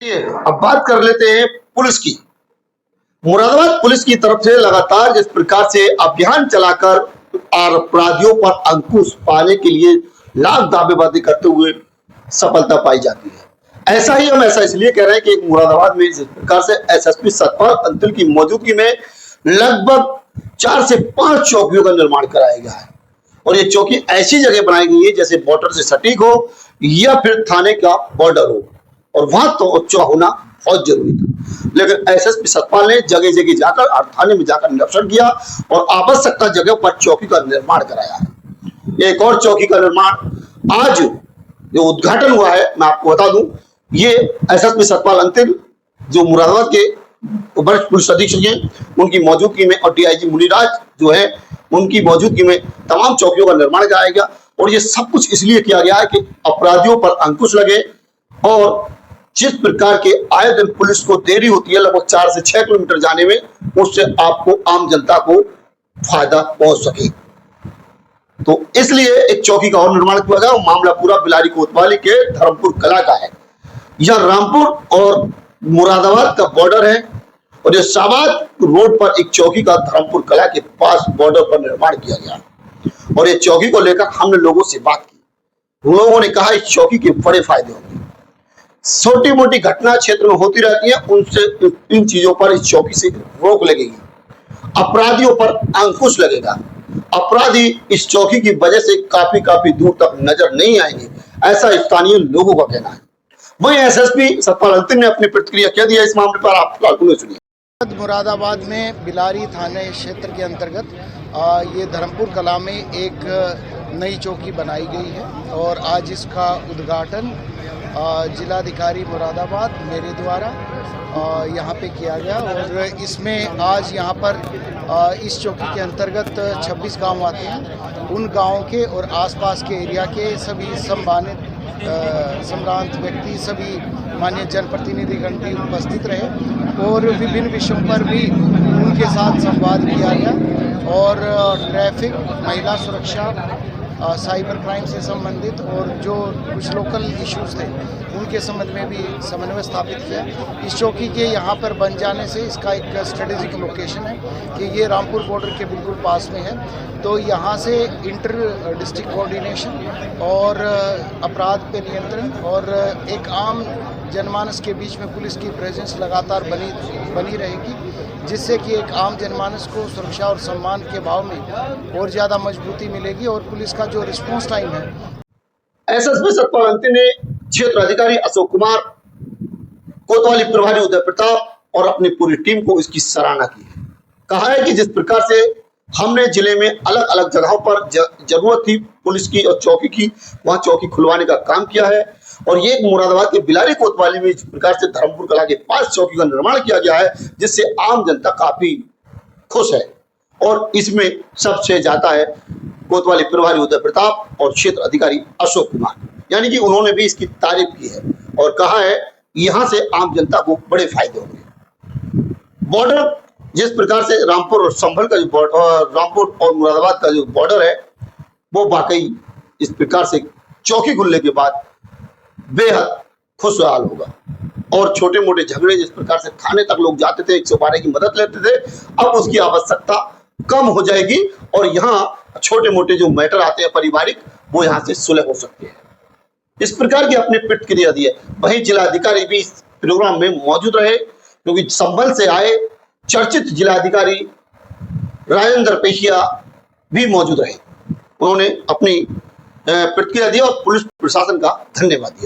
अब बात कर लेते हैं पुलिस की। मुरादाबाद पुलिस की तरफ से लगातार जिस प्रकार से अभियान चलाकर अपराधियों पर अंकुश पाने के लिए लाख दावेबाजी करते हुए सफलता पाई जाती है। ऐसा इसलिए कह रहे हैं कि मुरादाबाद में जिस प्रकार से एसएसपी सतपाल अंतिल की मौजूदगी में लगभग 4 से 5 चौकियों का निर्माण कराया गया है और ये चौकी ऐसी जगह बनाई गई है जैसे बॉर्डर से सटीक हो या फिर थाने का बॉर्डर हो और वहां तो चौक होना बहुत जरूरी था। लेकिन एसएसपी सतपाल ने जगह जगह जाकर और थाने में जाकर निरीक्षण किया और आवश्यकता जगह पर चौकी का निर्माण कराया है। एक और चौकी का निर्माण आज जो उद्घाटन हुआ है, मैं आपको बता दूं, ये एसएसपी सतपाल अंतिल जो मुरादाबाद के वरिष्ठ पुलिस अधीक्षक हैं, उनकी मौजूदगी में और डीआईजी मुनिराज जो है उनकी मौजूदगी में तमाम चौकियों का निर्माण कराया गया और ये सब कुछ इसलिए किया गया है कि अपराधियों पर अंकुश लगे और जिस प्रकार के आए दिन पुलिस को देरी होती है लगभग 4 से 6 किलोमीटर जाने में, उससे आपको आम जनता को फायदा पहुंच सके। तो इसलिए एक चौकी का और निर्माण किया गया। मामला पूरा बिलारी कोतवाली के धर्मपुर कला का है। यह रामपुर और मुरादाबाद का बॉर्डर है और ये शाहबाद रोड पर एक चौकी का धर्मपुर कला के पास बॉर्डर पर निर्माण किया गया और ये चौकी को लेकर हमने लोगों से बात की। लोगों ने कहा इस चौकी के बड़े फायदे होंगे। छोटी मोटी घटना क्षेत्र में होती रहती है, उनसे इन चीजों पर इस चौकी से रोक लगेगी, अपराधियों पर अंकुश लगेगा, अपराधी इस चौकी की वजह से काफी दूर तक नजर नहीं आएंगे, ऐसा स्थानीय लोगों का कहना है। वहीं एसएसपी सतपाल अंतिल ने अपनी प्रतिक्रिया क्या दिया इस मामले पर, आप सुनिए। मुरादाबाद में बिलारी थाने क्षेत्र के अंतर्गत ये धर्मपुर कला में एक नई चौकी बनाई गई है और आज इसका उद्घाटन जिलाधिकारी मुरादाबाद मेरे द्वारा यहाँ पे किया गया और इसमें आज यहाँ पर इस चौकी के अंतर्गत 26 गांव आते हैं। उन गांवों के और आसपास के एरिया के सभी सम्रांत व्यक्ति, सभी माननीय जनप्रतिनिधिगण भी उपस्थित रहे और विभिन्न विषयों पर भी उनके साथ संवाद किया गया और ट्रैफिक, महिला सुरक्षा, साइबर क्राइम से संबंधित और जो कुछ लोकल इश्यूज थे उनके संबंध में भी समन्वय स्थापित किया। इस चौकी के यहाँ पर बन जाने से इसका एक स्ट्रेटेजिक लोकेशन है कि ये रामपुर बॉर्डर के बिल्कुल पास में है, तो यहाँ से इंटर डिस्ट्रिक्ट कोऑर्डिनेशन और अपराध पे नियंत्रण और एक आम जनमानस के बीच में पुलिस की प्रेजेंस लगातार बनी रहेगी, जिससे कि एक आम जनमानस को सुरक्षा और सम्मान के भाव में और ज़्यादा मजबूती मिलेगी और पुलिस का जो रिस्पॉन्स टाइम है। एसएसपी सतपाल अंतिल ने क्षेत्र अधिकारी अशोक कुमार, कोतवाली प्रभारी उदय प्रताप और अपनी पूरी टीम को इसकी सराहना की है। कहा है कि जिस प्रकार से हमने जिले में अलग अलग जगहों पर जरूरत थी पुलिस की और चौकी की, वहां चौकी खुलवाने का काम किया है और ये मुरादाबाद के बिलारी कोतवाली में इस प्रकार से धर्मपुर कला के पास चौकी का निर्माण किया गया है, जिससे आम जनता काफी खुश है और इसमें सबसे ज्यादा है कोतवाली प्रभारी उदय प्रताप और क्षेत्र अधिकारी अशोक कुमार, यानी कि उन्होंने भी इसकी तारीफ की है और कहा है यहां से आम जनता को बड़े फायदे होंगे। बॉर्डर जिस प्रकार से रामपुर और संभल का जो रामपुर और मुरादाबाद का जो बॉर्डर है वो वाकई इस प्रकार से चौकी खुलने के बाद बेहद खुशहाल होगा और छोटे मोटे झगड़े जिस प्रकार से थाने तक लोग जाते थे, 112 की मदद लेते थे, अब उसकी आवश्यकता कम हो जाएगी और यहाँ छोटे मोटे जो मैटर आते हैं पारिवारिक, वो यहाँ से सुलह हो सकते हैं। इस प्रकार की अपनी प्रतिक्रिया दी है। वहीं जिलाधिकारी भी इस प्रोग्राम में मौजूद रहे क्योंकि संभल से आए चर्चित जिलाधिकारी राजेंद्र पेशिया भी मौजूद रहे। उन्होंने अपनी प्रतिक्रिया दी और पुलिस प्रशासन का धन्यवाद दिया।